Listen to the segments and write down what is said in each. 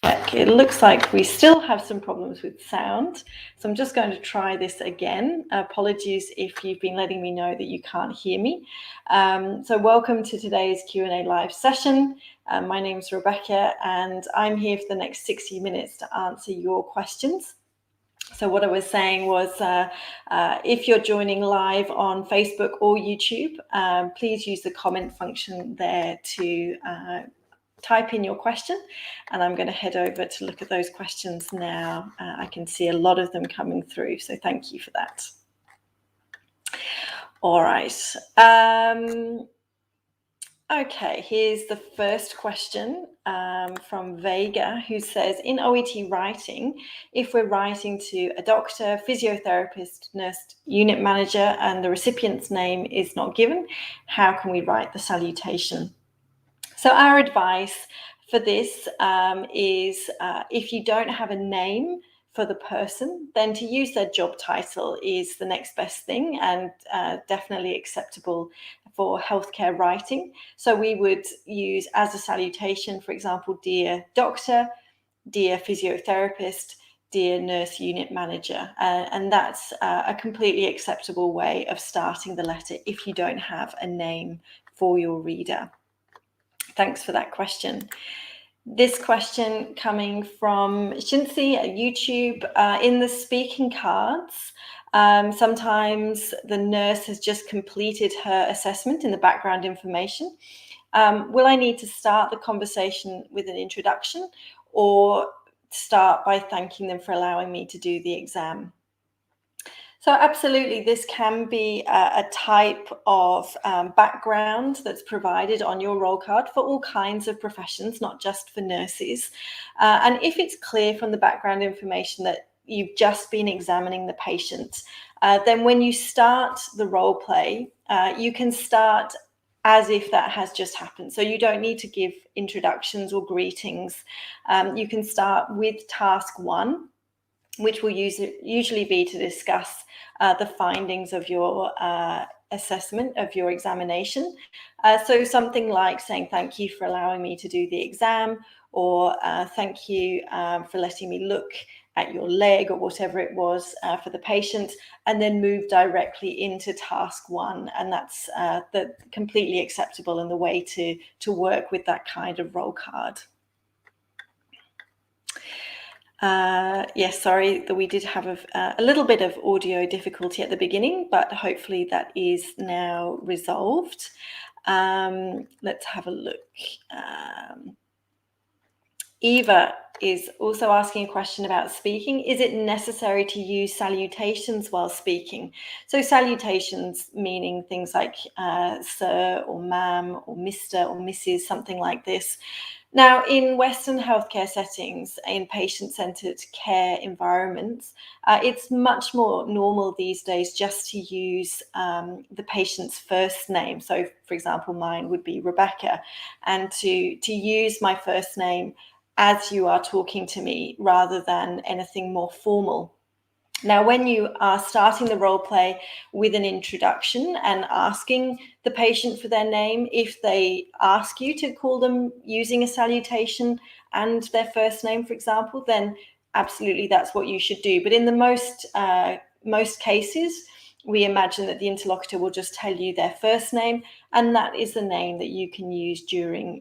It looks like we still have some problems with sound, so I'm just going to try this again. Apologies if you've been letting me know that you can't hear me. So welcome to today's Q&A live session. My name is Rebecca and I'm here for the next 60 minutes to answer your questions. So what I was saying was, if you're joining live on Facebook or YouTube, please use the comment function there to type in your question, and I'm going to head over to look at those questions now. I can see a lot of them coming through, so thank you for that. All right. Okay, here's the first question from Vega, who says, in OET writing, if we're writing to a doctor, physiotherapist, nurse, unit manager, and the recipient's name is not given, how can we write the salutation? So our advice for this is if you don't have a name for the person, then to use their job title is the next best thing, and definitely acceptable for healthcare writing. So we would use as a salutation, for example, dear doctor, dear physiotherapist, dear nurse unit manager. And that's a completely acceptable way of starting the letter if you don't have a name for your reader. Thanks for that question. This question coming from Shinsi at YouTube. In the speaking cards, sometimes the nurse has just completed her assessment in the background information. Will I need to start the conversation with an introduction or start by thanking them for allowing me to do the exam? So absolutely, this can be a type of background that's provided on your roll card for all kinds of professions, not just for nurses. And if it's clear from the background information that you've just been examining the patient, then when you start the role play, you can start as if that has just happened. So you don't need to give introductions or greetings. You can start with task 1, which will usually be to discuss the findings of your assessment, of your examination. So something like saying, thank you for allowing me to do the exam, or thank you for letting me look at your leg, or whatever it was for the patient, and then move directly into task 1. And that's completely acceptable in the way to work with that kind of roll card. Yes, sorry that we did have a little bit of audio difficulty at the beginning, but hopefully that is now resolved. Let's have a look. Eva is also asking a question about speaking. Is it necessary to use salutations while speaking? So salutations meaning things like sir or ma'am or Mr. or Mrs., something like this. Now, in Western healthcare settings, in patient-centered care environments, it's much more normal these days just to use the patient's first name. So, for example, mine would be Rebecca, and to use my first name as you are talking to me rather than anything more formal. Now, when you are starting the role play with an introduction and asking the patient for their name, if they ask you to call them using a salutation and their first name, for example, then absolutely that's what you should do. But in the most cases, we imagine that the interlocutor will just tell you their first name, and that is the name that you can use during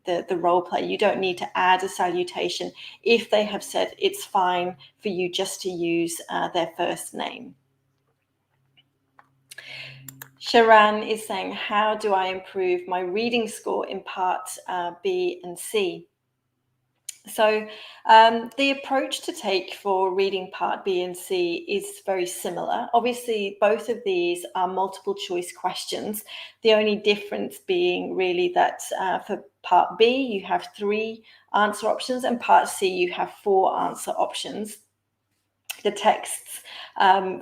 the role play. You don't need to add a salutation if they have said it's fine for you just to use their first name. Sharan is saying, how do I improve my reading score in part B and C? So the approach to take for reading part B and C is very similar. Obviously, both of these are multiple choice questions. The only difference being really that for part B, you have 3 answer options, and part C, you have 4 answer options. The texts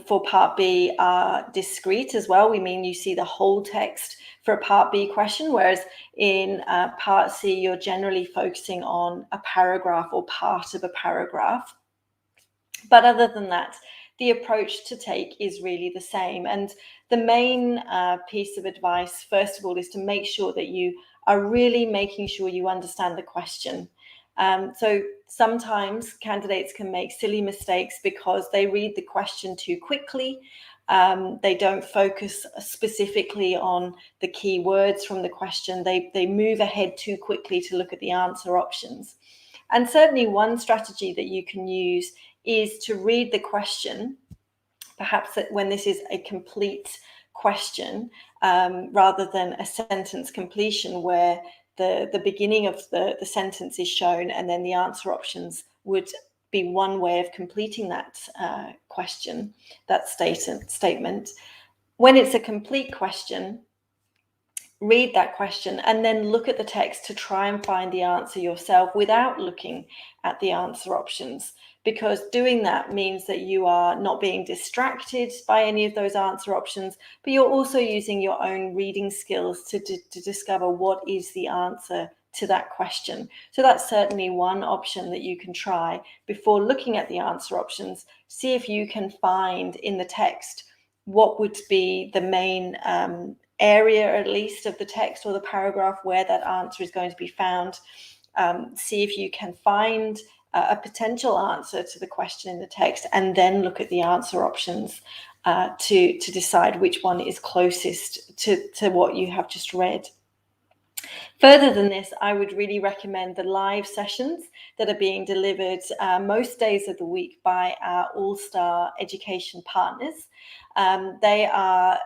for part B are discrete as well. We mean you see the whole text for a part B question, whereas in part C, you're generally focusing on a paragraph or part of a paragraph. But other than that, the approach to take is really the same. And the main piece of advice, first of all, is to make sure that you are really making sure you understand the question. So sometimes candidates can make silly mistakes because they read the question too quickly. They don't focus specifically on the key words from the question. They move ahead too quickly to look at the answer options. And certainly one strategy that you can use is to read the question, perhaps when this is a complete question, rather than a sentence completion where the beginning of the sentence is shown and then the answer options would be one way of completing that question, that statement. When it's a complete question, read that question and then look at the text to try and find the answer yourself without looking at the answer options, because doing that means that you are not being distracted by any of those answer options, but you're also using your own reading skills to discover what is the answer to that question. So that's certainly one option that you can try before looking at the answer options. See if you can find in the text what would be the main area, at least, of the text or the paragraph where that answer is going to be found. See if you can find a potential answer to the question in the text, and then look at the answer options to decide which one is closest to what you have just read. Further than this, I would really recommend the live sessions that are being delivered most days of the week by our All-Star Education partners. They are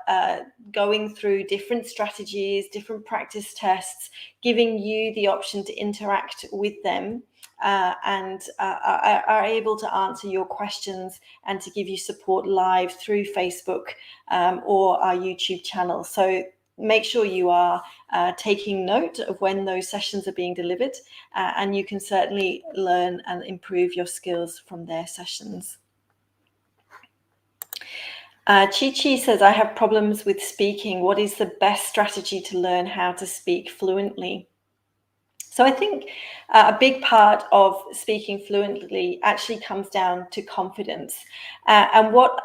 going through different strategies, different practice tests, giving you the option to interact with them and are able to answer your questions and to give you support live through Facebook or our YouTube channel. So make sure you are taking note of when those sessions are being delivered, and you can certainly learn and improve your skills from their sessions. Chi says, I have problems with speaking. What is the best strategy to learn how to speak fluently? So I think a big part of speaking fluently actually comes down to confidence. And what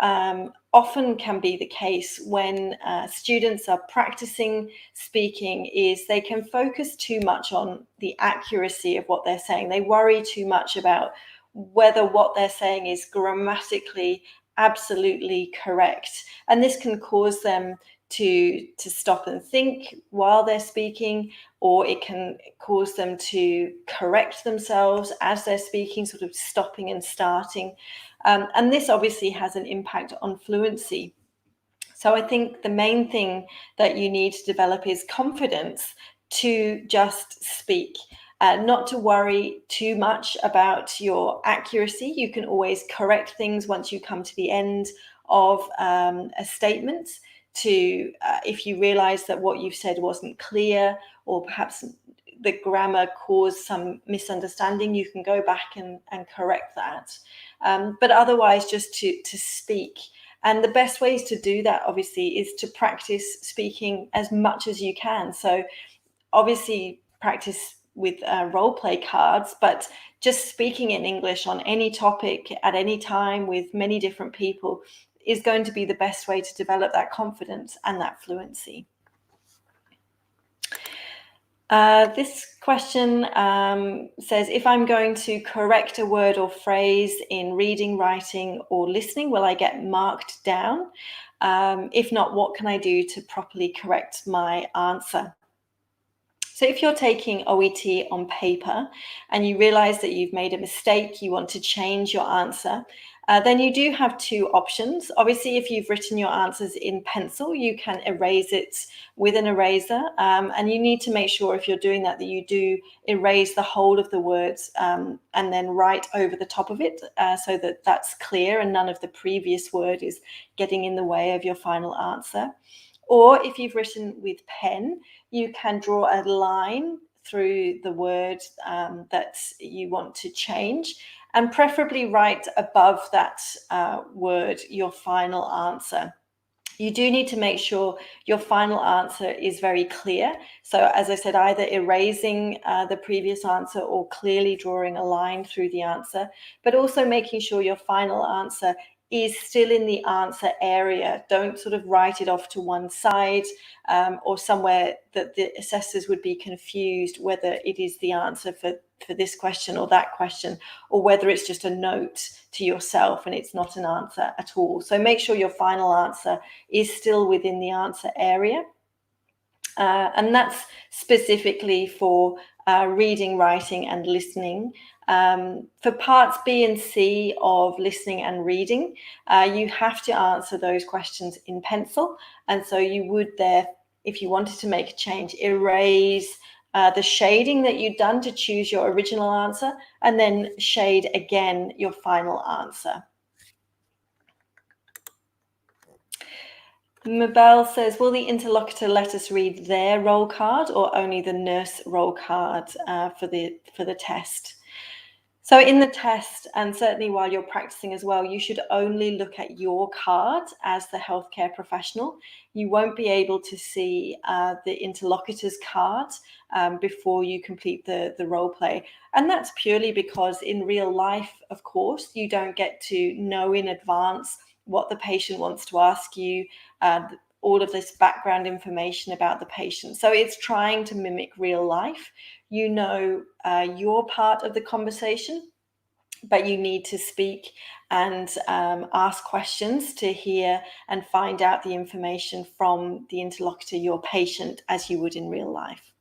often can be the case when students are practicing speaking is they can focus too much on the accuracy of what they're saying. They worry too much about whether what they're saying is grammatically absolutely correct. And this can cause them to stop and think while they're speaking, or it can cause them to correct themselves as they're speaking, sort of stopping and starting. And this obviously has an impact on fluency. So I think the main thing that you need to develop is confidence to just speak. Not to worry too much about your accuracy. You can always correct things once you come to the end of a statement. If you realize that what you've said wasn't clear, or perhaps the grammar caused some misunderstanding, you can go back and correct that. But otherwise, just to speak. And the best ways to do that, obviously, is to practice speaking as much as you can. So obviously practice with role play cards, but just speaking in English on any topic at any time with many different people is going to be the best way to develop that confidence and that fluency. This question says, if I'm going to correct a word or phrase in reading, writing, or listening, will I get marked down? If not, what can I do to properly correct my answer? So if you're taking OET on paper and you realize that you've made a mistake, you want to change your answer, then you do have two options. Obviously, if you've written your answers in pencil, you can erase it with an eraser. And you need to make sure, if you're doing that, that you do erase the whole of the words and then write over the top of it so that that's clear and none of the previous word is getting in the way of your final answer. Or if you've written with pen, you can draw a line through the word that you want to change, and preferably write above that word your final answer. You do need to make sure your final answer is very clear. So as I said, either erasing the previous answer or clearly drawing a line through the answer, but also making sure your final answer is still in the answer area. Don't sort of write it off to one side or somewhere that the assessors would be confused whether it is the answer for this question or that question, or whether it's just a note to yourself and it's not an answer at all. So make sure your final answer is still within the answer area. And that's specifically for reading, writing, and listening. For parts B and C of listening and reading, you have to answer those questions in pencil. And so you would there, if you wanted to make a change, erase the shading that you'd done to choose your original answer, and then shade again your final answer. Mabel says, will the interlocutor let us read their roll card or only the nurse roll card for the test? So in the test, and certainly while you're practicing as well, you should only look at your card as the healthcare professional. You won't be able to see the interlocutor's card before you complete the role play. And that's purely because in real life, of course, you don't get to know in advance what the patient wants to ask you, all of this background information about the patient. So it's trying to mimic real life. You know your part of the conversation, but you need to speak and ask questions to hear and find out the information from the interlocutor, your patient, as you would in real life.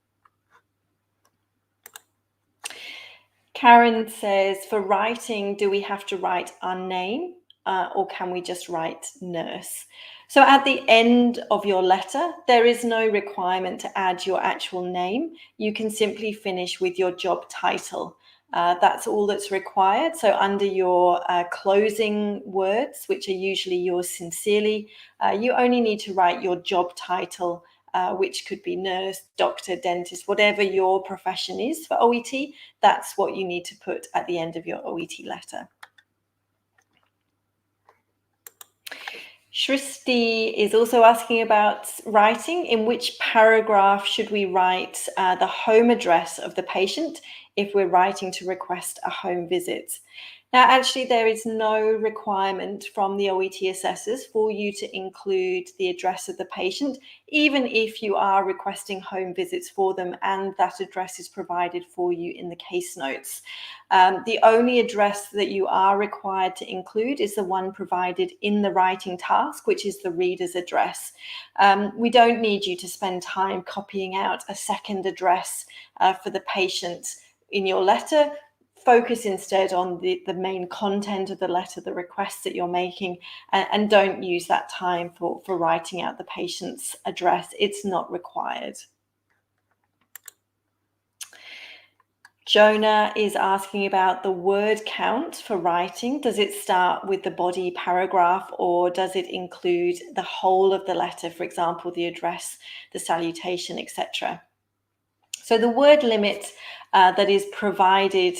Karen says, for writing, do we have to write our name or can we just write nurse? So at the end of your letter, there is no requirement to add your actual name. You can simply finish with your job title. That's all that's required. So under your closing words, which are usually yours sincerely, you only need to write your job title, which could be nurse, doctor, dentist, whatever your profession is for OET. That's what you need to put at the end of your OET letter. Shristi is also asking about writing. In which paragraph should we write the home address of the patient if we're writing to request a home visit? Now, actually, there is no requirement from the OET assessors for you to include the address of the patient, even if you are requesting home visits for them and that address is provided for you in the case notes. The only address that you are required to include is the one provided in the writing task, which is the reader's address. We don't need you to spend time copying out a second address for the patient in your letter. Focus instead on the main content of the letter, the requests that you're making, and don't use that time for writing out the patient's address. It's not required. Jonah is asking about the word count for writing. Does it start with the body paragraph or does it include the whole of the letter, for example, the address, the salutation, etc.? So the word limit that is provided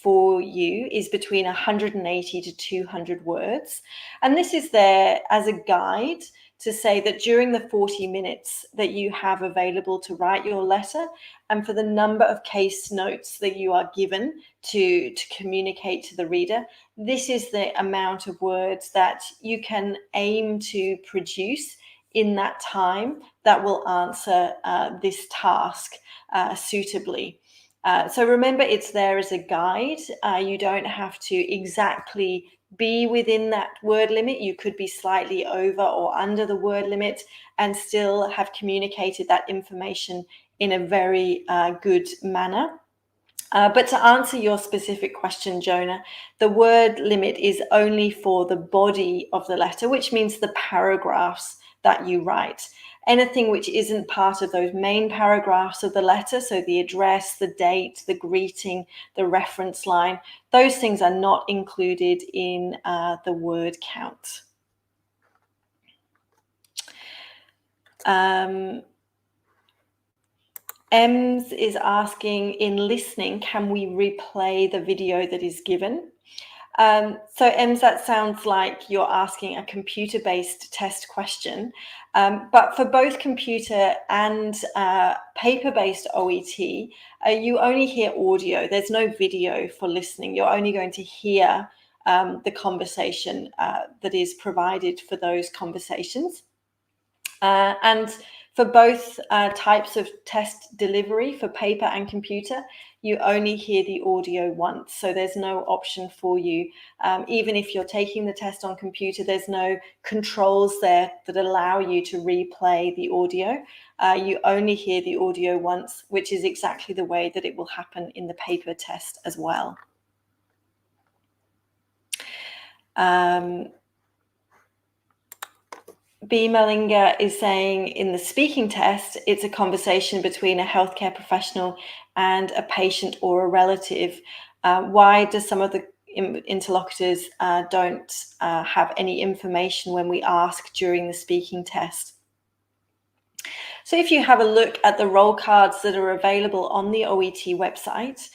for you is between 180 to 200 words. And this is there as a guide to say that during the 40 minutes that you have available to write your letter and for the number of case notes that you are given to communicate to the reader, this is the amount of words that you can aim to produce in that time that will answer this task suitably. So remember, it's there as a guide. You don't have to exactly be within that word limit. You could be slightly over or under the word limit and still have communicated that information in a very good manner. But to answer your specific question, Jonah, the word limit is only for the body of the letter, which means the paragraphs that you write. Anything which isn't part of those main paragraphs of the letter, so the address, the date, the greeting, the reference line, those things are not included in the word count. Ems is asking, in listening, can we replay the video that is given? So Ems, that sounds like you're asking a computer-based test question, but for both computer and paper-based OET, you only hear audio. There's no video for listening. You're only going to hear the conversation that is provided for those conversations. And for both types of test delivery, for paper and computer, you only hear the audio once. So there's no option for you. Even if you're taking the test on computer, there's no controls there that allow you to replay the audio. You only hear the audio once, which is exactly the way that it will happen in the paper test as well. B. Mellinger is saying in the speaking test, it's a conversation between a healthcare professional and a patient or a relative. Why do some of the interlocutors don't have any information when we ask during the speaking test? So if you have a look at the roll cards that are available on the OET website,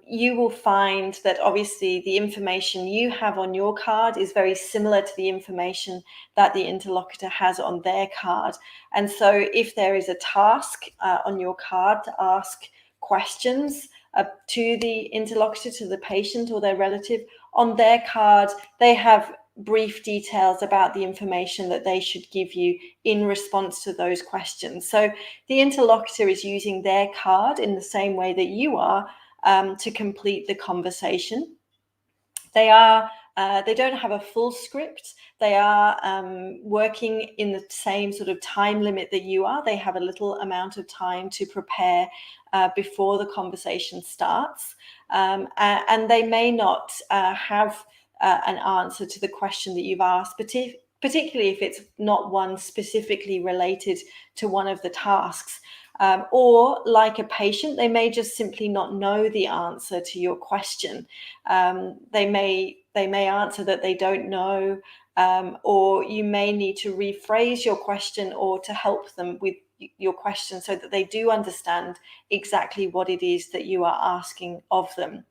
you will find that obviously the information you have on your card is very similar to the information that the interlocutor has on their card. And so if there is a task on your card to ask questions to the interlocutor, to the patient or their relative, on their card, they have brief details about the information that they should give you in response to those questions. So the interlocutor is using their card in the same way that you are to complete the conversation. They don't have a full script. They are working in the same sort of time limit that you are. They have a little amount of time to prepare before the conversation starts. And they may not have an answer to the question that you've asked, particularly if it's not one specifically related to one of the tasks. Or like a patient, they may just simply not know the answer to your question. They may answer that they don't know, or you may need to rephrase your question or to help them with your question so that they do understand exactly what it is that you are asking of them.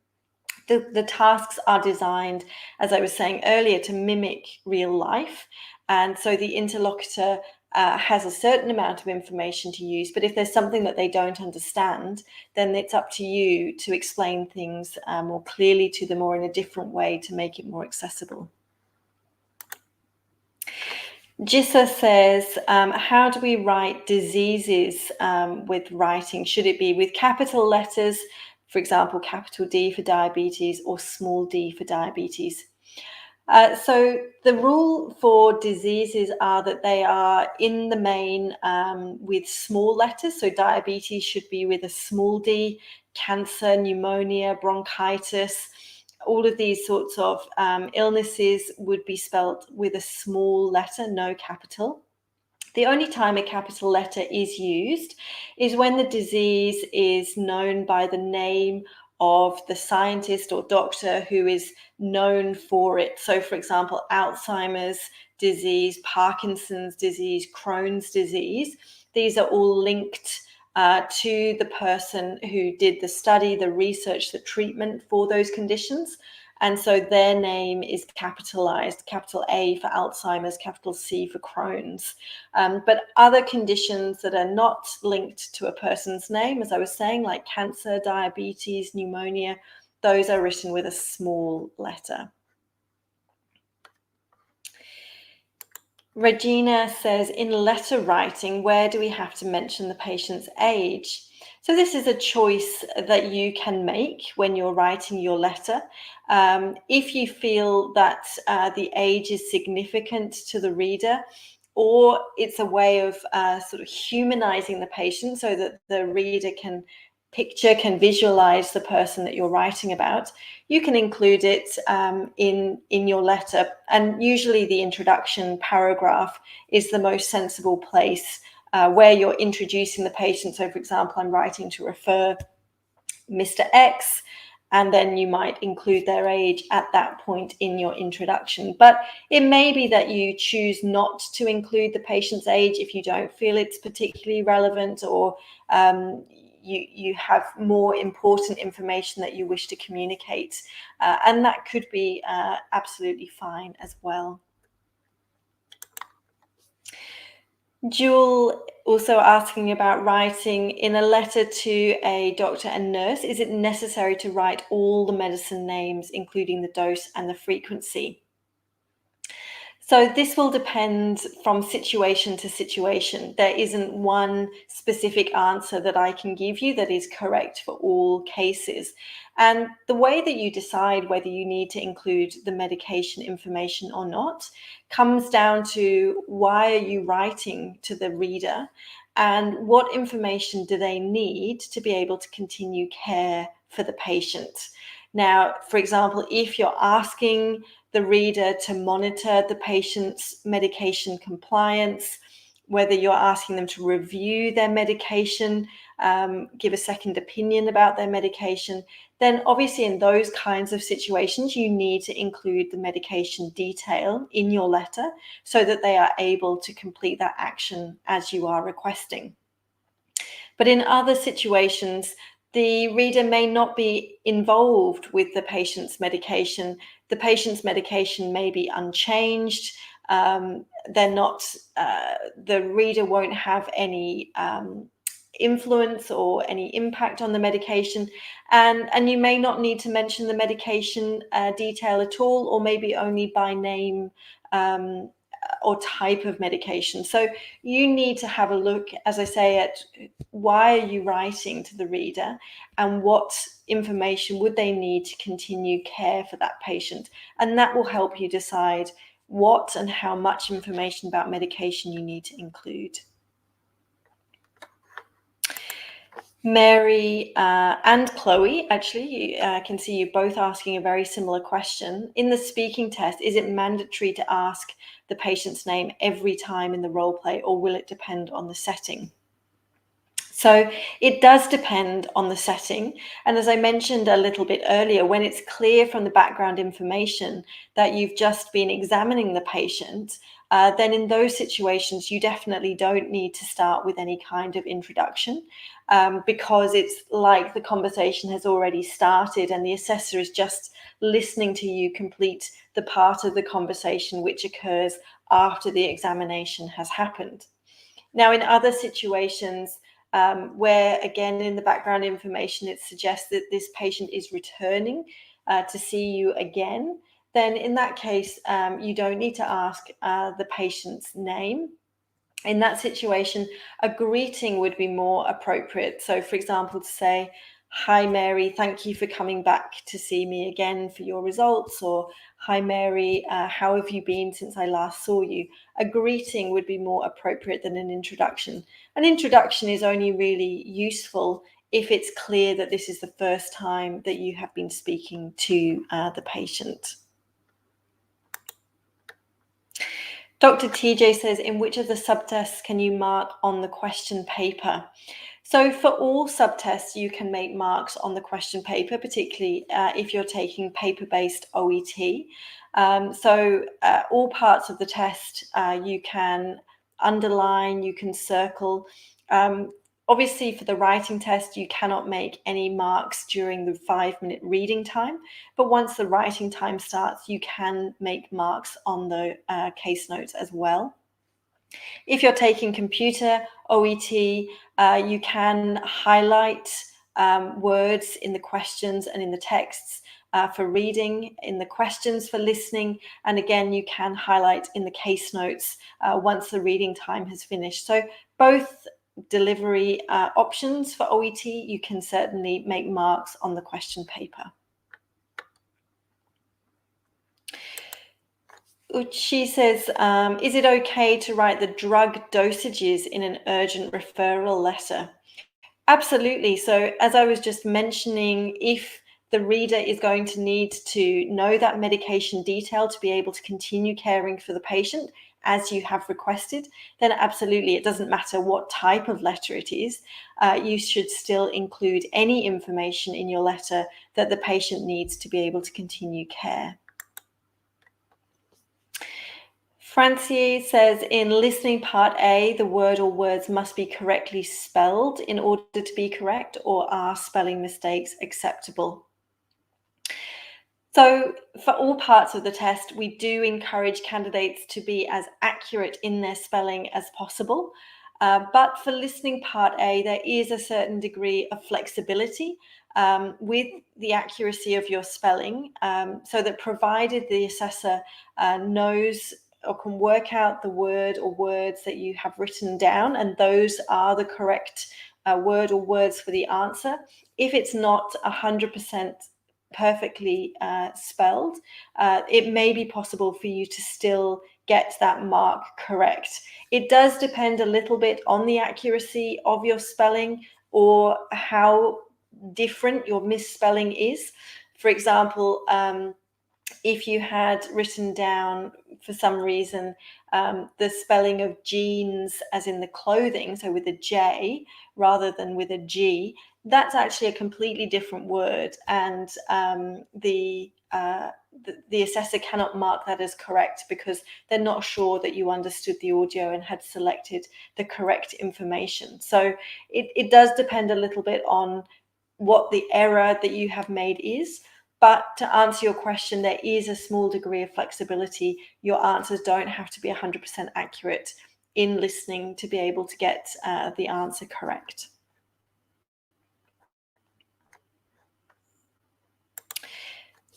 The tasks are designed, as I was saying earlier, to mimic real life. And so the interlocutor has a certain amount of information to use, but if there's something that they don't understand, then it's up to you to explain things more clearly to them or in a different way to make it more accessible. Jissa says, how do we write diseases with writing? Should it be with capital letters, for example, capital D for diabetes or small d for diabetes? So the rule for diseases are that they are in the main with small letters. So diabetes should be with a small d, cancer, pneumonia, bronchitis, all of these sorts of illnesses would be spelled with a small letter, no capital. The only time a capital letter is used is when the disease is known by the name of the scientist or doctor who is known for it. So, for example, Alzheimer's disease, Parkinson's disease, Crohn's disease, these are all linked to the person who did the study, the research, the treatment for those conditions. And so their name is capitalized, capital A for Alzheimer's, capital C for Crohn's. But other conditions that are not linked to a person's name, as I was saying, like cancer, diabetes, pneumonia, those are written with a small letter. Regina says, in letter writing, where do we have to mention the patient's age? So this is a choice that you can make when you're writing your letter. If you feel that the age is significant to the reader, or it's a way of sort of humanizing the patient so that the reader can visualize the person that you're writing about, you can include it in your letter. And usually the introduction paragraph is the most sensible place where you're introducing the patient. So, for example, I'm writing to refer Mr. X, and then you might include their age at that point in your introduction. But it may be that you choose not to include the patient's age if you don't feel it's particularly relevant, or you have more important information that you wish to communicate. And that could be absolutely fine as well. Jewel Also asking about writing in a letter to a doctor and nurse, is it necessary to write all the medicine names, including the dose and the frequency? So this will depend from situation to situation. There isn't one specific answer that I can give you that is correct for all cases. And the way that you decide whether you need to include the medication information or not comes down to why are you writing to the reader and what information do they need to be able to continue care for the patient. Now, for example, if you're asking the reader to monitor the patient's medication compliance, whether you're asking them to review their medication, give a second opinion about their medication, then obviously in those kinds of situations, you need to include the medication detail in your letter so that they are able to complete that action as you are requesting. But in other situations, the reader may not be involved with the patient's medication. The patient's medication may be unchanged. They're not, the reader won't have any influence or any impact on the medication. And you may not need to mention the medication detail at all, or maybe only by name or type of medication. So you need to have a look, as I say, at why are you writing to the reader and what information would they need to continue care for that patient. And that will help you decide what and how much information about medication you need to include. Mary and Chloe, actually, I can see you both asking a very similar question. In the speaking test, is it mandatory to ask the patient's name every time in the role play, or will it depend on the setting? So it does depend on the setting. And as I mentioned a little bit earlier, when it's clear from the background information that you've just been examining the patient, then in those situations, you definitely don't need to start with any kind of introduction because it's like the conversation has already started and the assessor is just listening to you complete the part of the conversation which occurs after the examination has happened. Now, in other situations, where again in the background information it suggests that this patient is returning to see you again, then in that case you don't need to ask the patient's name. In that situation, a greeting would be more appropriate. So for example, to say, "Hi Mary, thank you for coming back to see me again for your results," or "Hi Mary, how have you been since I last saw you?" A greeting would be more appropriate than an introduction. An introduction is only really useful if it's clear that this is the first time that you have been speaking to the patient. Dr. TJ says, in which of the subtests can you mark on the question paper? So for all subtests, you can make marks on the question paper, particularly if you're taking paper-based OET. All parts of the test you can underline, you can circle. Obviously, for the writing test, you cannot make any marks during the 5-minute reading time, but once the writing time starts, you can make marks on the case notes as well. If you're taking computer OET, you can highlight words in the questions and in the texts for reading, in the questions for listening, and again, you can highlight in the case notes once the reading time has finished. So both delivery options for OET, you can certainly make marks on the question paper. She says, is it okay to write the drug dosages in an urgent referral letter? Absolutely. So as I was just mentioning, if the reader is going to need to know that medication detail to be able to continue caring for the patient as you have requested, then absolutely, it doesn't matter what type of letter it is. You should still include any information in your letter that the patient needs to be able to continue care. Francier says, in listening part A, the word or words must be correctly spelled in order to be correct, or are spelling mistakes acceptable? So for all parts of the test, we do encourage candidates to be as accurate in their spelling as possible. But for listening part A, there is a certain degree of flexibility with the accuracy of your spelling, so that provided the assessor knows or can work out the word or words that you have written down, and those are the correct word or words for the answer. If it's not 100% perfectly spelled, it may be possible for you to still get that mark correct. It does depend a little bit on the accuracy of your spelling or how different your misspelling is. For example, if you had written down for some reason the spelling of jeans as in the clothing, so with a J rather than with a G, that's actually a completely different word, and the assessor cannot mark that as correct because they're not sure that you understood the audio and had selected the correct information. So it does depend a little bit on what the error that you have made is. But to answer your question, there is a small degree of flexibility. Your answers don't have to be 100% accurate in listening to be able to get the answer correct.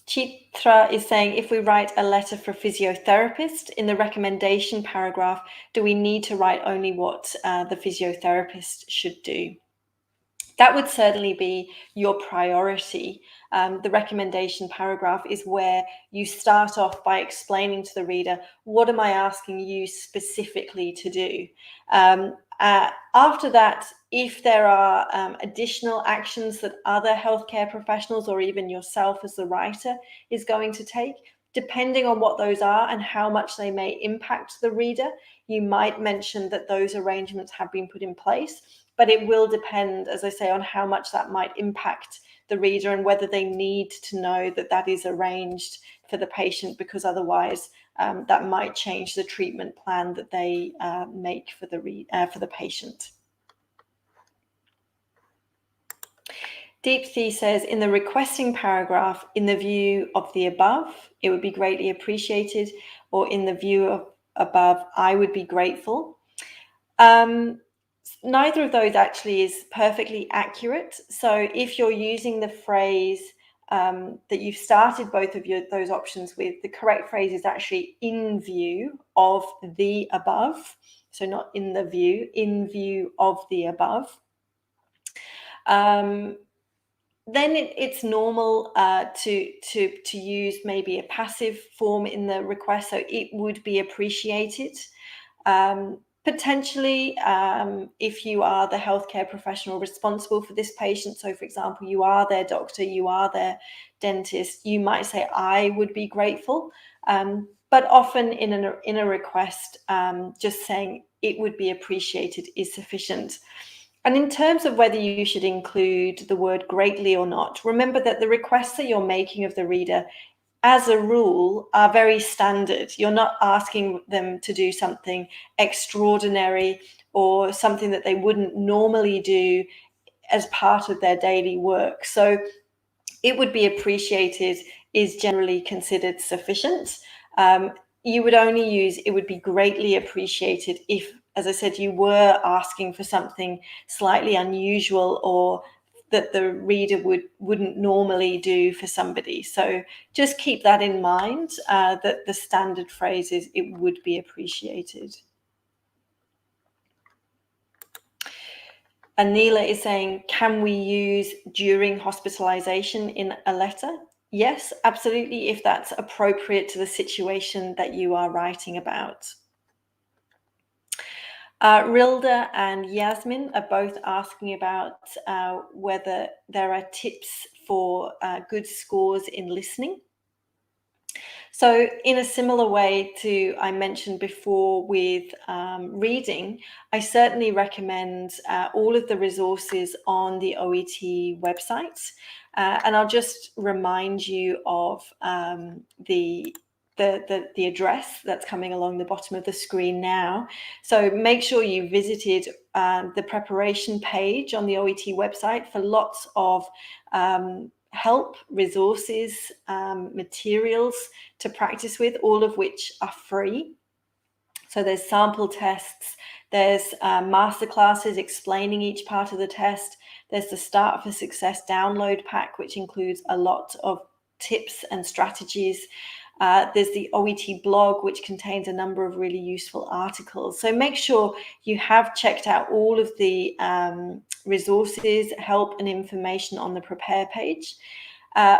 Chitra is saying, if we write a letter for a physiotherapist, in the recommendation paragraph, do we need to write only what the physiotherapist should do? That would certainly be your priority. The recommendation paragraph is where you start off by explaining to the reader, what am I asking you specifically to do? After that, if there are additional actions that other healthcare professionals or even yourself as the writer is going to take, depending on what those are and how much they may impact the reader, you might mention that those arrangements have been put in place. But it will depend, as I say, on how much that might impact the reader and whether they need to know that that is arranged for the patient, because otherwise that might change the treatment plan that they make for the patient. Deepthi says, in the requesting paragraph, in the view of the above, it would be greatly appreciated, or in the view of above, I would be grateful. Neither of those actually is perfectly accurate. So if you're using the phrase that you've started both of those options with, the correct phrase is actually in view of the above. So not in the view, in view of the above. Then it's normal to use maybe a passive form in the request. So it would be appreciated. Potentially, if you are the healthcare professional responsible for this patient, so for example, you are their doctor, you are their dentist, you might say, I would be grateful. But often in a request, just saying it would be appreciated is sufficient. And in terms of whether you should include the word greatly or not, remember that the requests that you're making of the reader, as a rule, are very standard. You're not asking them to do something extraordinary or something that they wouldn't normally do as part of their daily work. So it would be appreciated is generally considered sufficient. You would only use it would be greatly appreciated if, as I said, you were asking for something slightly unusual or that the reader wouldn't normally do for somebody. So just keep that in mind, that the standard phrase is it would be appreciated. Anila is saying, can we use during hospitalization in a letter? Yes, absolutely, if that's appropriate to the situation that you are writing about. Rilda and Yasmin are both asking about whether there are tips for good scores in listening. So in a similar way to I mentioned before with reading, I certainly recommend all of the resources on the OET website. And I'll just remind you of the address that's coming along the bottom of the screen now. So make sure you visited the preparation page on the OET website for lots of help, resources, materials to practice with, all of which are free. So there's sample tests, There's masterclasses explaining each part of the test. There's the Start for Success download pack, which includes a lot of tips and strategies. There's the OET blog, which contains a number of really useful articles. So make sure you have checked out all of the resources, help and information on the Prepare page.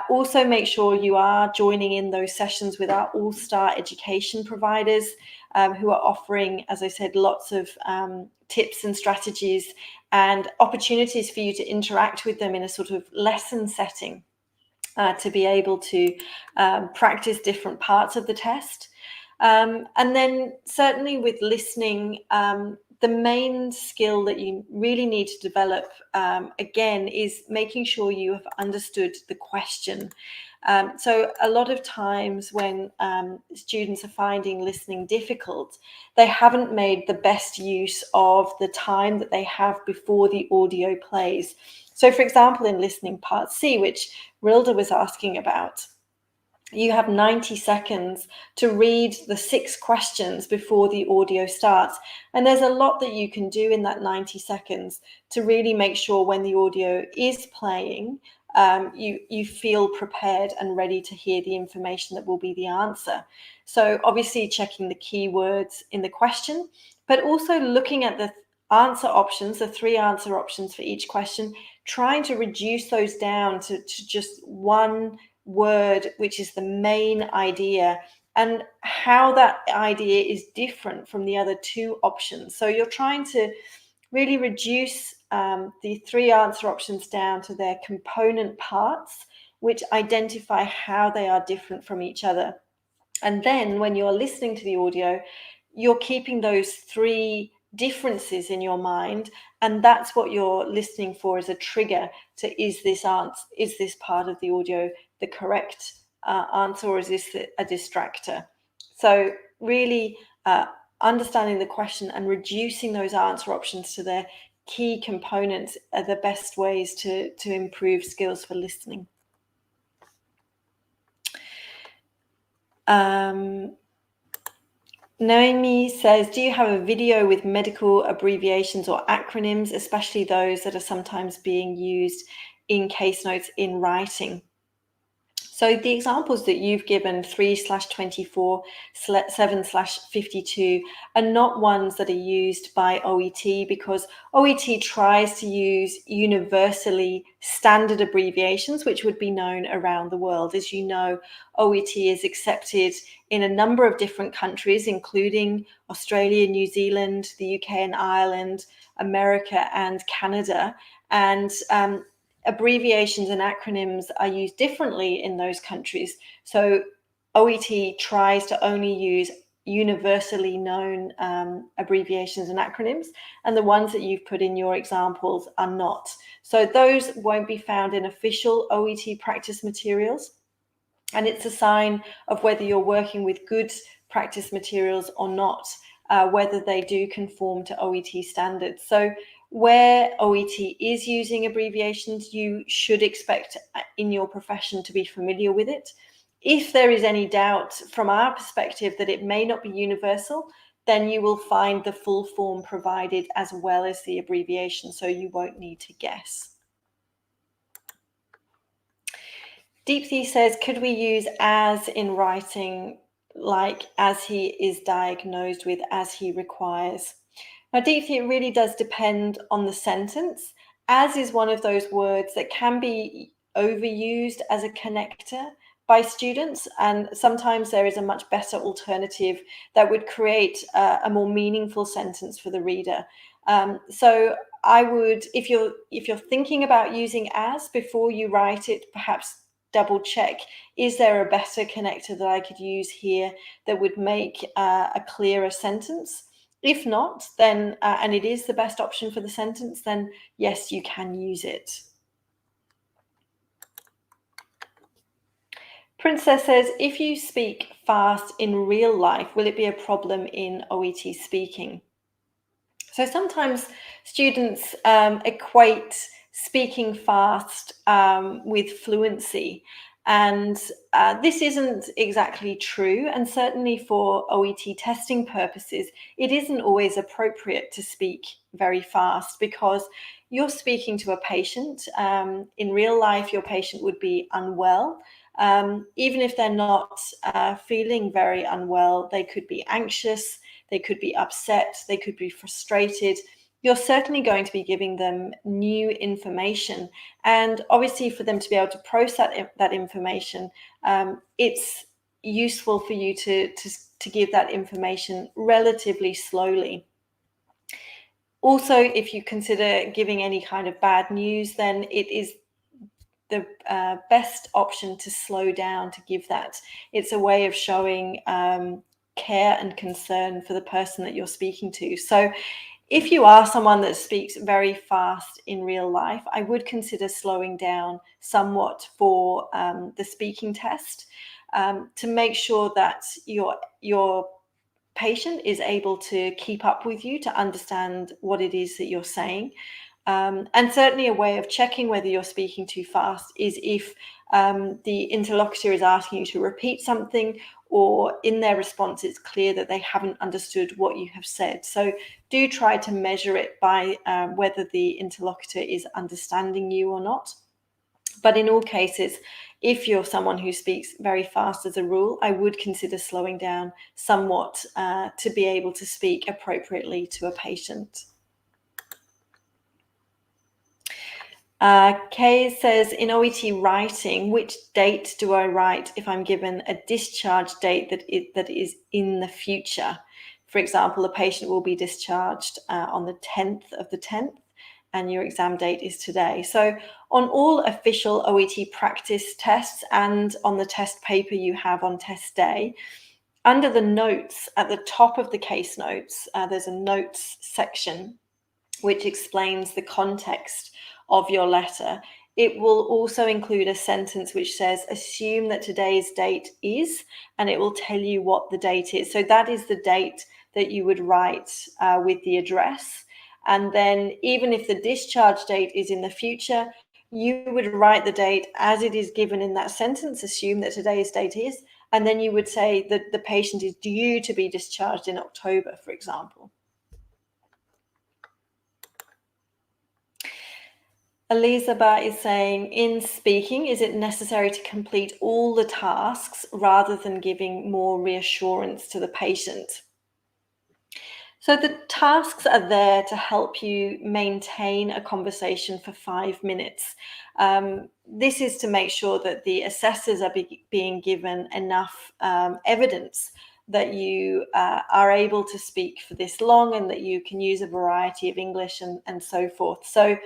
Also make sure you are joining in those sessions with our all-star education providers who are offering, as I said, lots of tips and strategies and opportunities for you to interact with them in a sort of lesson setting to be able to practice different parts of the test. And then certainly with listening, the main skill that you really need to develop, again, is making sure you have understood the question. So a lot of times when students are finding listening difficult, they haven't made the best use of the time that they have before the audio plays. So for example, in listening part C, which Rilda was asking about, you have 90 seconds to read the 6 questions before the audio starts. And there's a lot that you can do in that 90 seconds to really make sure when the audio is playing, you feel prepared and ready to hear the information that will be the answer. So obviously checking the keywords in the question, but also looking at the answer options, the 3 answer options for each question, trying to reduce those down to just one word, which is the main idea, and how that idea is different from the other 2 options. So you're trying to really reduce the 3 answer options down to their component parts, which identify how they are different from each other. And then when you're listening to the audio, you're keeping those 3 differences in your mind, and that's what you're listening for as a trigger to, is this part of the audio the correct answer, or is this a distractor? So really understanding the question and reducing those answer options to their key components are the best ways to improve skills for listening. Naomi says, do you have a video with medical abbreviations or acronyms, especially those that are sometimes being used in case notes in writing? So the examples that you've given, 3/24, 7/52, are not ones that are used by OET, because OET tries to use universally standard abbreviations, which would be known around the world. As you know, OET is accepted in a number of different countries, including Australia, New Zealand, the UK and Ireland, America and Canada. And abbreviations and acronyms are used differently in those countries. So OET tries to only use universally known abbreviations and acronyms, and the ones that you've put in your examples are not. So those won't be found in official OET practice materials. And it's a sign of whether you're working with good practice materials or not, whether they do conform to OET standards. So where OET is using abbreviations, you should expect in your profession to be familiar with it. If there is any doubt from our perspective that it may not be universal, then you will find the full form provided as well as the abbreviation, so you won't need to guess. Deepthi says, could we use as in writing, like as he is diagnosed with, as he requires? Now, Deepthi, it really does depend on the sentence. As is one of those words that can be overused as a connector by students, and sometimes there is a much better alternative that would create a more meaningful sentence for the reader. So I would, if you're thinking about using as before you write it, perhaps double check, is there a better connector that I could use here that would make a clearer sentence? If not, then, and it is the best option for the sentence, then yes, you can use it. Princess says, if you speak fast in real life, will it be a problem in OET speaking? So sometimes students equate speaking fast with fluency. And this isn't exactly true. And certainly for OET testing purposes, it isn't always appropriate to speak very fast because you're speaking to a patient. In real life, your patient would be unwell. Even if they're not feeling very unwell, they could be anxious, they could be upset, they could be frustrated. You're certainly going to be giving them new information. And obviously for them to be able to process that information, it's useful for you to give that information relatively slowly. Also, if you consider giving any kind of bad news, then it is the best option to slow down to give that. It's a way of showing care and concern for the person that you're speaking to. So if you are someone that speaks very fast in real life, I would consider slowing down somewhat for the speaking test to make sure that your patient is able to keep up with you, to understand what it is that you're saying. And certainly a way of checking whether you're speaking too fast is if the interlocutor is asking you to repeat something, or in their response it's clear that they haven't understood what you have said. So do try to measure it by whether the interlocutor is understanding you or not. But in all cases, if you're someone who speaks very fast as a rule, I would consider slowing down somewhat to be able to speak appropriately to a patient. Kay says, in OET writing, which date do I write if I'm given a discharge date that is in the future? For example, a patient will be discharged on the 10th of the 10th, and your exam date is today. So on all official OET practice tests and on the test paper you have on test day, under the notes at the top of the case notes, there's a notes section which explains the context of your letter. It will also include a sentence which says, assume that today's date is, and it will tell you what the date is. So that is the date that you would write with the address. And then even if the discharge date is in the future, you would write the date as it is given in that sentence, assume that today's date is, and then you would say that the patient is due to be discharged in October, for example. Elizabeth is saying, in speaking, is it necessary to complete all the tasks rather than giving more reassurance to the patient? So the tasks are there to help you maintain a conversation for 5 minutes. This is to make sure that the assessors are being given enough evidence that you are able to speak for this long and that you can use a variety of English and so forth. So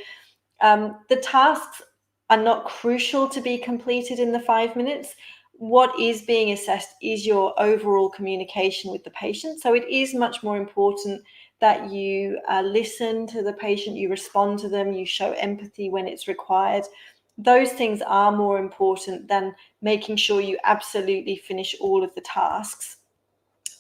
the tasks are not crucial to be completed in the 5 minutes. What is being assessed is your overall communication with the patient. So it is much more important that you listen to the patient, you respond to them, you show empathy when it's required. Those things are more important than making sure you absolutely finish all of the tasks.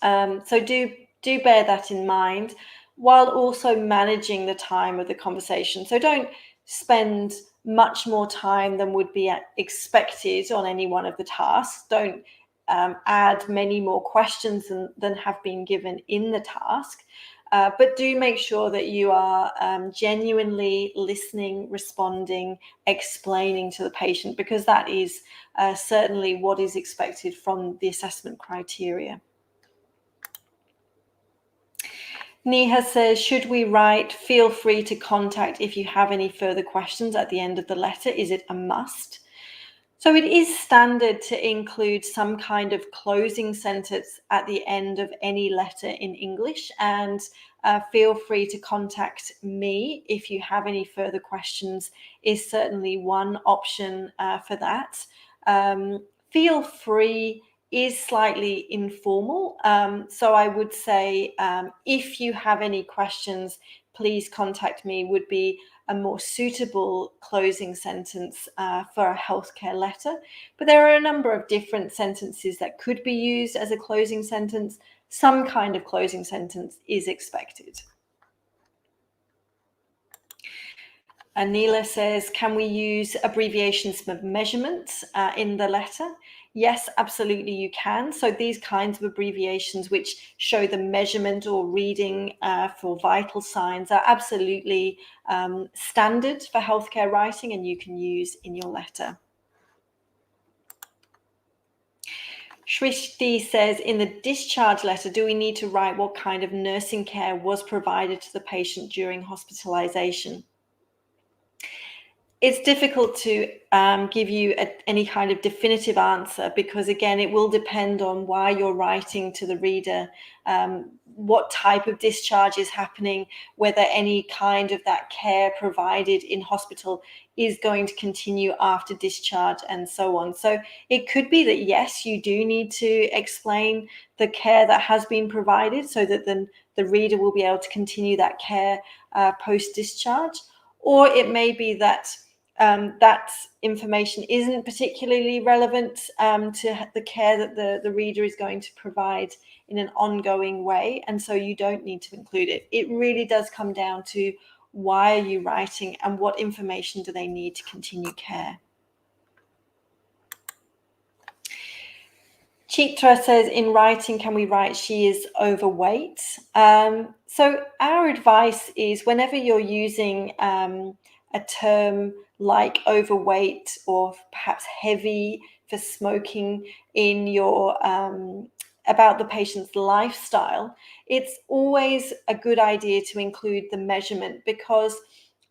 So do bear that in mind, while also managing the time of the conversation. So don't spend much more time than would be expected on any one of the tasks. Don't add many more questions than have been given in the task. But do make sure that you are genuinely listening, responding, explaining to the patient, because that is certainly what is expected from the assessment criteria. Neha says, should we write, feel free to contact if you have any further questions at the end of the letter? Is it a must? So it is standard to include some kind of closing sentence at the end of any letter in English, and feel free to contact me if you have any further questions is certainly one option for that. Feel free is slightly informal. So I would say if you have any questions, please contact me would be a more suitable closing sentence for a healthcare letter. But there are a number of different sentences that could be used as a closing sentence. Some kind of closing sentence is expected. Anila says, can we use abbreviations of measurements in the letter? Yes, absolutely you can. So these kinds of abbreviations which show the measurement or reading for vital signs are absolutely standard for healthcare writing, and you can use in your letter. Shrishti says, in the discharge letter, do we need to write what kind of nursing care was provided to the patient during hospitalization? It's difficult to give you any kind of definitive answer, because again, it will depend on why you're writing to the reader, what type of discharge is happening, whether any kind of that care provided in hospital is going to continue after discharge, and so on. So it could be that, yes, you do need to explain the care that has been provided so that then the reader will be able to continue that care post-discharge. Or it may be that that information isn't particularly relevant to the care that the reader is going to provide in an ongoing way, and so you don't need to include it. It really does come down to why are you writing and what information do they need to continue care. Chitra says, in writing, can we write she is overweight? So our advice is, whenever you're using a term like overweight or perhaps heavy for smoking in your about the patient's lifestyle, it's always a good idea to include the measurement, because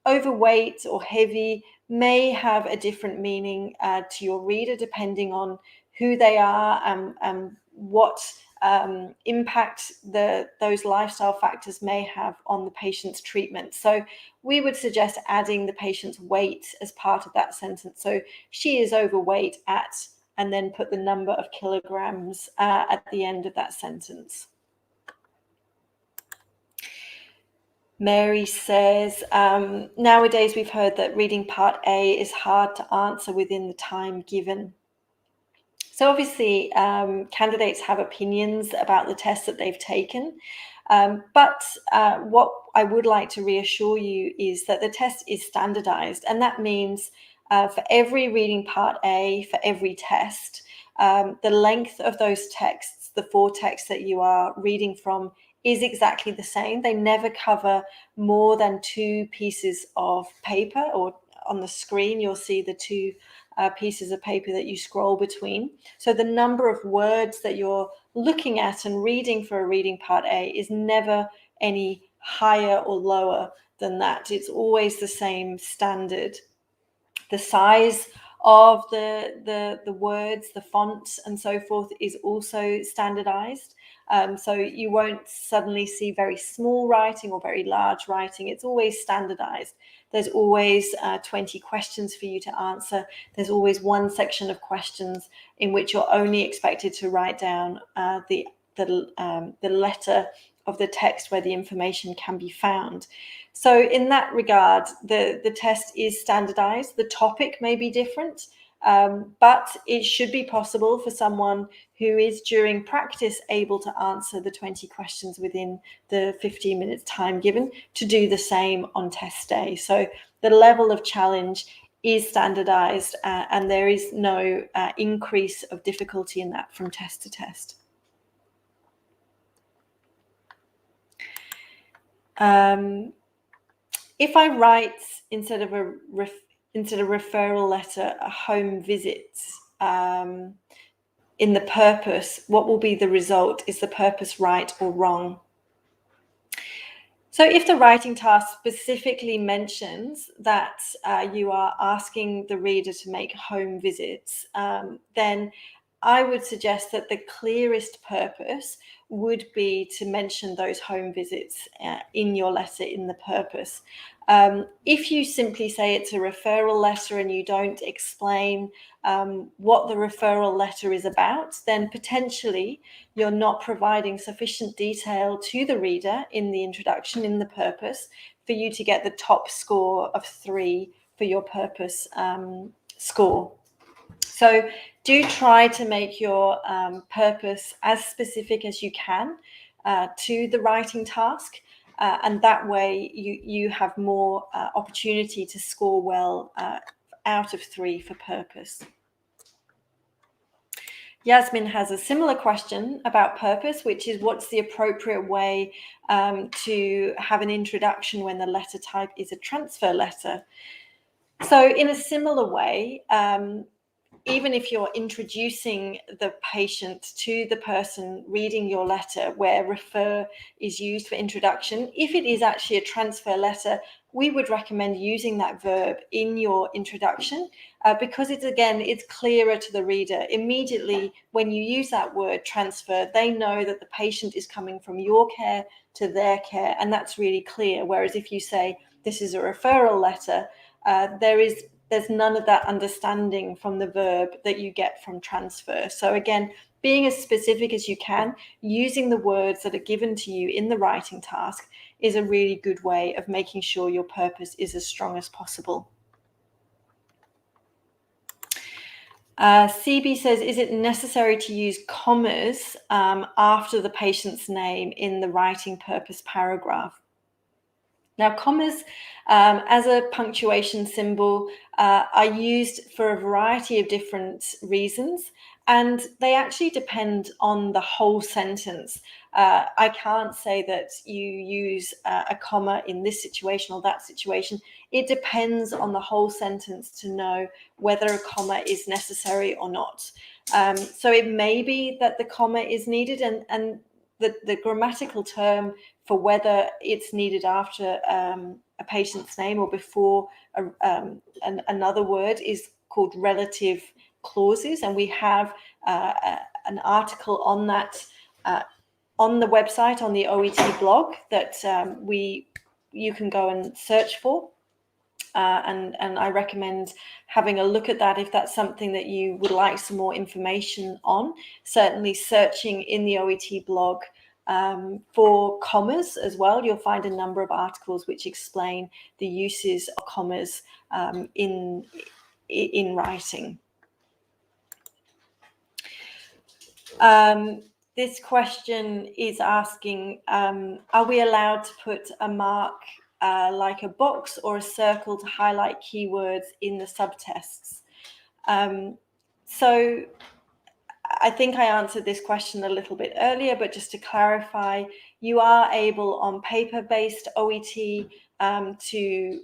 overweight or heavy may have a different meaning to your reader depending on who they are and what impact those lifestyle factors may have on the patient's treatment. So we would suggest adding the patient's weight as part of that sentence. So she is overweight at, and then put the number of kilograms at the end of that sentence. Mary says, nowadays we've heard that reading part A is hard to answer within the time given. So obviously, candidates have opinions about the test that they've taken, but what I would like to reassure you is that the test is standardized, and that means for every reading part A, for every test, the length of those texts, the 4 texts that you are reading from, is exactly the same. They never cover more than 2 pieces of paper, or on the screen you'll see the 2 pieces of paper that you scroll between. So the number of words that you're looking at and reading for a reading part A is never any higher or lower than that. It's always the same standard. The size of the words, the fonts and so forth is also standardized. So you won't suddenly see very small writing or very large writing. It's always standardized. There's always 20 questions for you to answer. There's always one section of questions in which you're only expected to write down the letter of the text where the information can be found. So in that regard, the test is standardized. The topic may be different, but it should be possible for someone who is during practice able to answer the 20 questions within the 15 minutes time given to do the same on test day. So the level of challenge is standardized, and there is no increase of difficulty in that from test to test. If I write instead of a referral letter, a home visit in the purpose, what will be the result? Is the purpose right or wrong? So if the writing task specifically mentions that you are asking the reader to make home visits, then I would suggest that the clearest purpose would be to mention those home visits in your letter in the purpose. If you simply say it's a referral letter and you don't explain what the referral letter is about, then potentially you're not providing sufficient detail to the reader in the introduction, in the purpose, for you to get the top score of 3 for your purpose score. So do try to make your purpose as specific as you can to the writing task. and that way you have more opportunity to score well out of 3 for purpose. Yasmin has a similar question about purpose, which is what's the appropriate way to have an introduction when the letter type is a transfer letter? So in a similar way, even if you're introducing the patient to the person reading your letter, where refer is used for introduction, if it is actually a transfer letter, we would recommend using that verb in your introduction because it's clearer to the reader. Immediately, when you use that word transfer, they know that the patient is coming from your care to their care, and that's really clear. Whereas if you say this is a referral letter, there's none of that understanding from the verb that you get from transfer. So again, being as specific as you can, using the words that are given to you in the writing task is a really good way of making sure your purpose is as strong as possible. CB says, is it necessary to use commas after the patient's name in the writing purpose paragraph? Now, commas as a punctuation symbol are used for a variety of different reasons, and they actually depend on the whole sentence. I can't say that you use a comma in this situation or that situation. It depends on the whole sentence to know whether a comma is necessary or not. So it may be that the comma is needed, and the grammatical term for whether it's needed after a patient's name or before another word is called relative clauses, and we have an article on that on the website, on the OET blog, that you can go and search for. And I recommend having a look at that if that's something that you would like some more information on. Certainly searching in the OET blog for commas as well, you'll find a number of articles which explain the uses of commas in writing. This question is asking, are we allowed to put a mark like a box or a circle to highlight keywords in the subtests? So I think I answered this question a little bit earlier, but just to clarify, you are able on paper-based OET to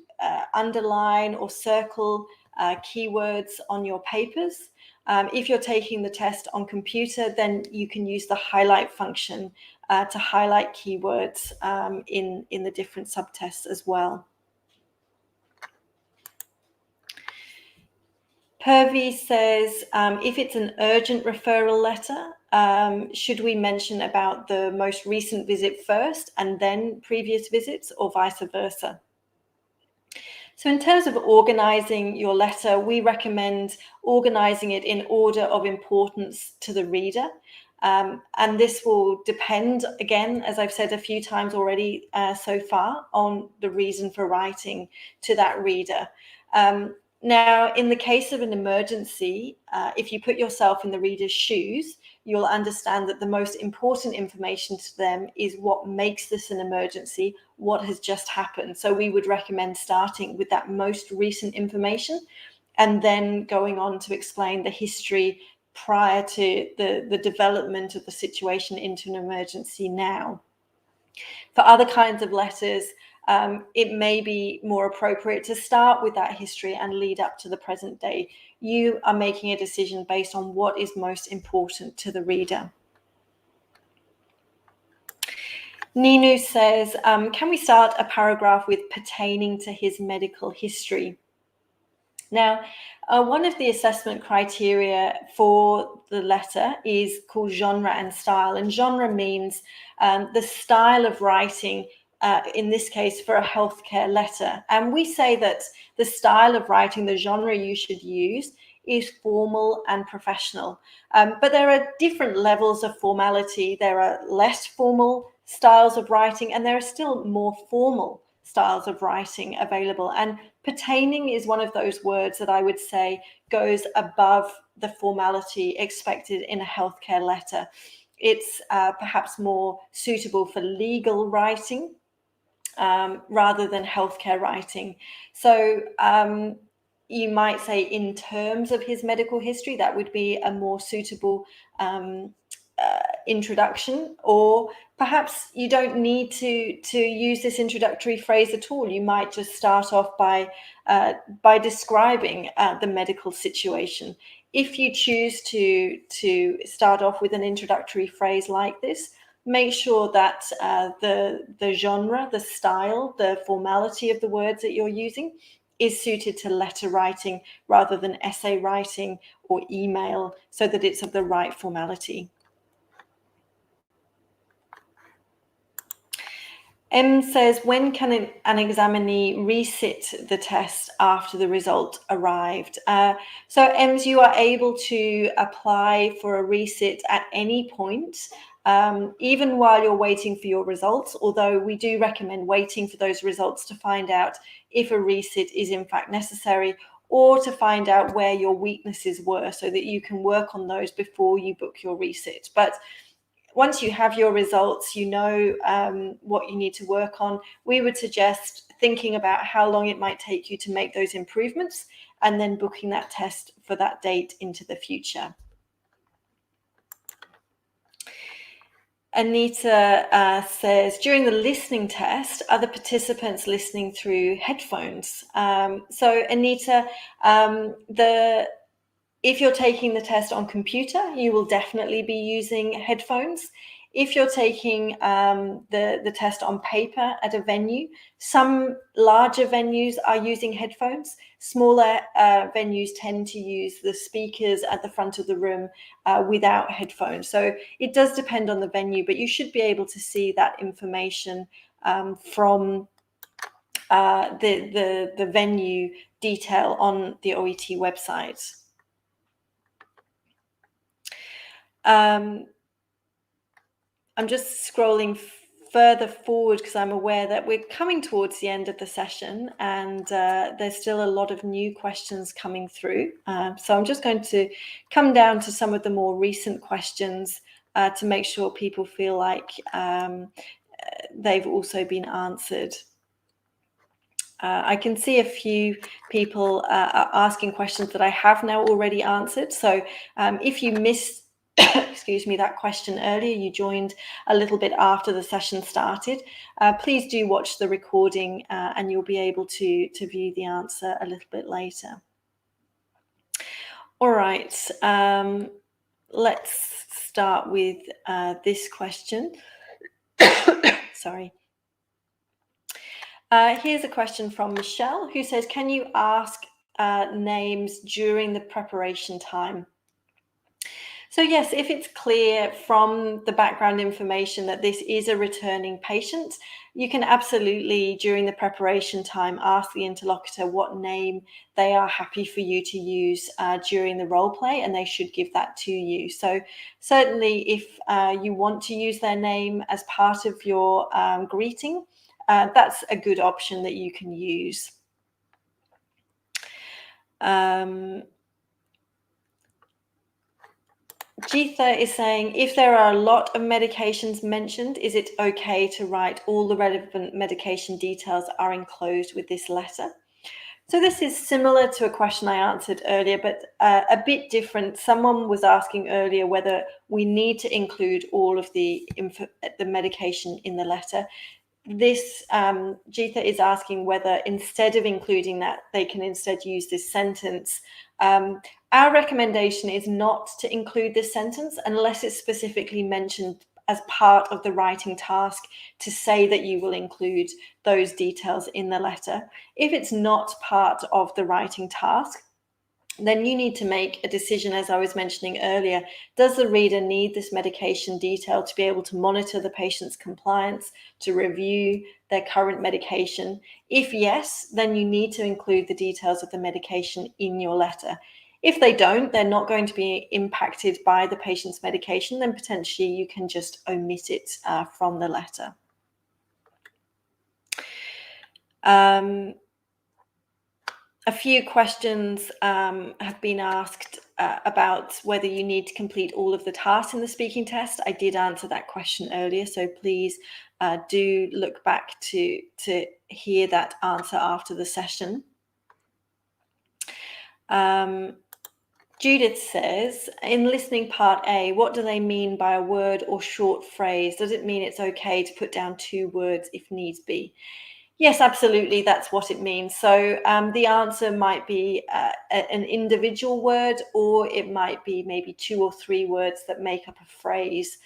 underline or circle keywords on your papers. If you're taking the test on computer, then you can use the highlight function to highlight keywords in the different subtests as well. Purvi says, if it's an urgent referral letter, should we mention about the most recent visit first and then previous visits, or vice versa? So in terms of organizing your letter, we recommend organizing it in order of importance to the reader. And this will depend, again, as I've said a few times already so far, on the reason for writing to that reader. Now, in the case of an emergency, if you put yourself in the reader's shoes, you'll understand that the most important information to them is what makes this an emergency, what has just happened. So we would recommend starting with that most recent information and then going on to explain the history prior to the development of the situation into an emergency now. For other kinds of letters, it may be more appropriate to start with that history and lead up to the present day. You are making a decision based on what is most important to the reader. Ninu says, can we start a paragraph with pertaining to his medical history? Now, one of the assessment criteria for the letter is called genre and style. And genre means the style of writing, in this case, for a healthcare letter. And we say that the style of writing, the genre you should use, is formal and professional. But there are different levels of formality. There are less formal styles of writing, and there are still more formal styles of writing available. And pertaining is one of those words that I would say goes above the formality expected in a healthcare letter. It's perhaps more suitable for legal writing. rather than healthcare writing. So you might say in terms of his medical history, that would be a more suitable introduction, or perhaps you don't need to use this introductory phrase at all. You might just start off by describing the medical situation. If you choose to start off with an introductory phrase like this, make sure that the genre, the style, the formality of the words that you're using is suited to letter writing rather than essay writing or email, so that it's of the right formality. M says, when can an examinee resit the test after the result arrived? So Ems, you are able to apply for a resit at any point, even while you're waiting for your results, although we do recommend waiting for those results to find out if a resit is in fact necessary, or to find out where your weaknesses were so that you can work on those before you book your resit. But once you have your results, you know what you need to work on. We would suggest thinking about how long it might take you to make those improvements and then booking that test for that date into the future. Anita says, during the listening test, are the participants listening through headphones? So Anita, if you're taking the test on computer, you will definitely be using headphones. If you're taking the test on paper at a venue, some larger venues are using headphones. Smaller venues tend to use the speakers at the front of the room without headphones. So it does depend on the venue, but you should be able to see that information from the venue detail on the OET website. I'm just scrolling further forward because I'm aware that we're coming towards the end of the session, and there's still a lot of new questions coming through. So I'm just going to come down to some of the more recent questions to make sure people feel like they've also been answered. I can see a few people are asking questions that I have now already answered. So if you missed excuse me, that question earlier, you joined a little bit after the session started, please do watch the recording and you'll be able to view the answer a little bit later. All right, let's start with this question. Sorry. Here's a question from Michelle, who says, can you ask names during the preparation time? So yes, if it's clear from the background information that this is a returning patient, you can absolutely, during the preparation time, ask the interlocutor what name they are happy for you to use during the role play, and they should give that to you. So certainly if you want to use their name as part of your greeting, that's a good option that you can use. Geetha is saying, if there are a lot of medications mentioned, is it okay to write all the relevant medication details are enclosed with this letter? So this is similar to a question I answered earlier, but a bit different. Someone was asking earlier whether we need to include all of the medication in the letter. This Geetha is asking whether instead of including that, they can instead use this sentence. Our recommendation is not to include this sentence unless it's specifically mentioned as part of the writing task to say that you will include those details in the letter. If it's not part of the writing task, then you need to make a decision, as I was mentioning earlier. Does the reader need this medication detail to be able to monitor the patient's compliance, to review their current medication? If yes, then you need to include the details of the medication in your letter. If they don't, they're not going to be impacted by the patient's medication, then potentially you can just omit it from the letter. A few questions have been asked about whether you need to complete all of the tasks in the speaking test. I did answer that question earlier, so please do look back to hear that answer after the session. Judith says, in listening part A, what do they mean by a word or short phrase? Does it mean it's okay to put down 2 words if needs be? Yes, absolutely. That's what it means. So the answer might be an individual word, or it might be maybe 2 or 3 words that make up a phrase.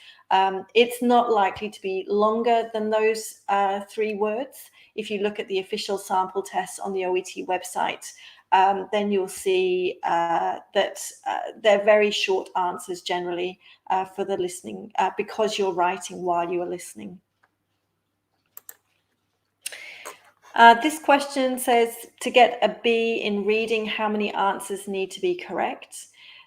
It's not likely to be longer than those 3 words. If you look at the official sample tests on the OET website, then you'll see that they're very short answers generally for the listening, because you're writing while you are listening. This question says, to get a B in reading, how many answers need to be correct?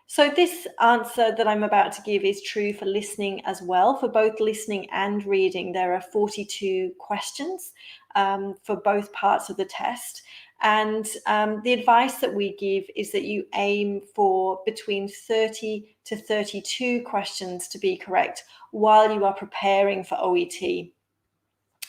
So this answer that I'm about to give is true for listening as well. For both listening and reading, there are 42 questions for both parts of the test. And the advice that we give is that you aim for between 30 to 32 questions to be correct while you are preparing for OET.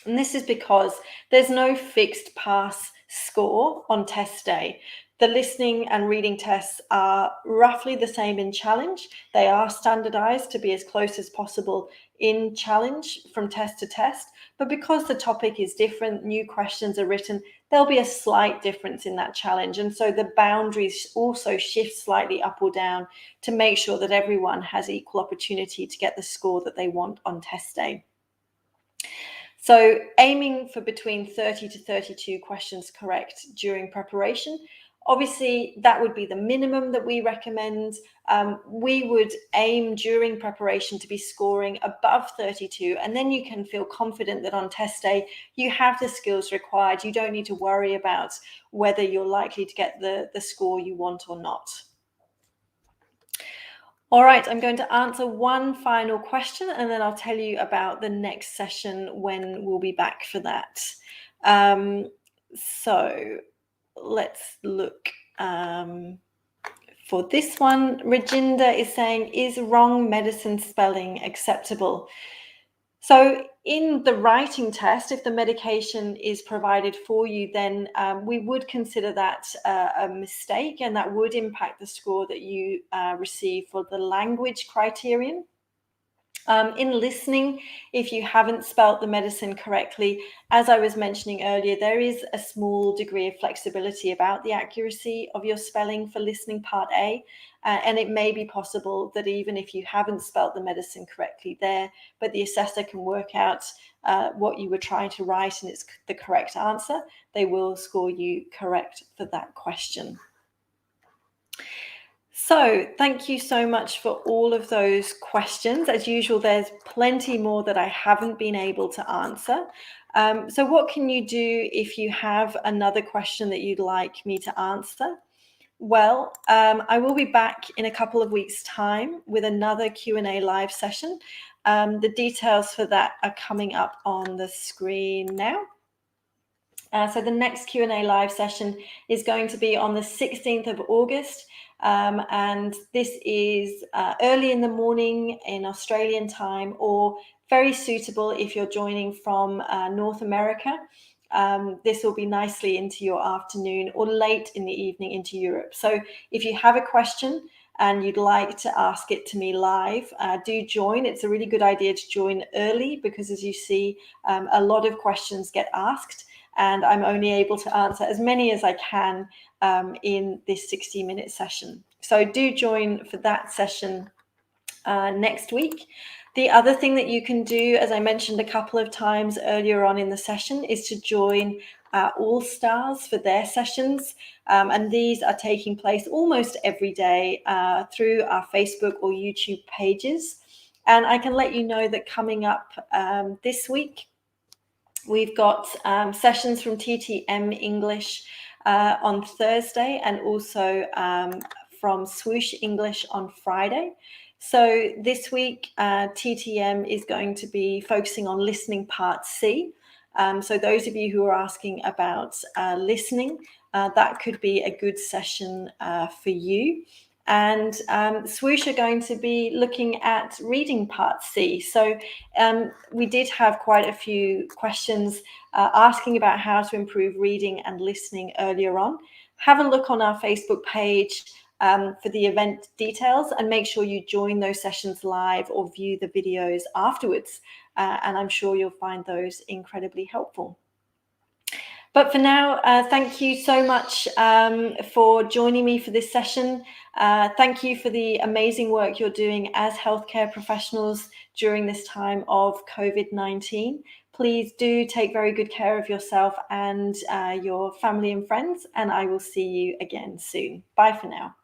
And this is because there's no fixed pass score on test day. The listening and reading tests are roughly the same in challenge. They are standardized to be as close as possible in challenge from test to test. But because the topic is different, new questions are written, there'll be a slight difference in that challenge. And so the boundaries also shift slightly up or down to make sure that everyone has equal opportunity to get the score that they want on test day. So aiming for between 30 to 32 questions correct during preparation. Obviously, that would be the minimum that we recommend. We would aim during preparation to be scoring above 32, and then you can feel confident that on test day, you have the skills required. You don't need to worry about whether you're likely to get the score you want or not. All right, I'm going to answer one final question, and then I'll tell you about the next session when we'll be back for that. So let's look for this one. Reginda is saying, is wrong medicine spelling acceptable? So in the writing test, if the medication is provided for you, then we would consider that a mistake, and that would impact the score that you receive for the language criterion. In listening, if you haven't spelt the medicine correctly, as I was mentioning earlier, there is a small degree of flexibility about the accuracy of your spelling for listening part A. And it may be possible that even if you haven't spelt the medicine correctly there, but the assessor can work out what you were trying to write and it's the correct answer, they will score you correct for that question. So thank you so much for all of those questions. As usual, there's plenty more that I haven't been able to answer. So what can you do if you have another question that you'd like me to answer? Well, I will be back in a couple of weeks' time with another Q&A live session. The details for that are coming up on the screen now. So the next Q&A live session is going to be on the 16th of August. And this is early in the morning in Australian time, or very suitable if you're joining from North America. This will be nicely into your afternoon or late in the evening into Europe. So if you have a question and you'd like to ask it to me live, do join. It's a really good idea to join early because, as you see, a lot of questions get asked, and I'm only able to answer as many as I can in this 60-minute session. So do join for that session next week. The other thing that you can do, as I mentioned a couple of times earlier on in the session, is to join All Stars for their sessions. And these are taking place almost every day through our Facebook or YouTube pages. And I can let you know that coming up this week, we've got sessions from TTM English on Thursday, and also from Swoosh English on Friday. So this week, TTM is going to be focusing on listening part C. So those of you who are asking about listening, that could be a good session for you. and Swoosh are going to be looking at reading part C. So we did have quite a few questions asking about how to improve reading and listening earlier on. Have a look on our Facebook page for the event details, and make sure you join those sessions live or view the videos afterwards. And I'm sure you'll find those incredibly helpful. But for now, thank you so much for joining me for this session. Thank you for the amazing work you're doing as healthcare professionals during this time of COVID-19. Please do take very good care of yourself and your family and friends, and I will see you again soon. Bye for now.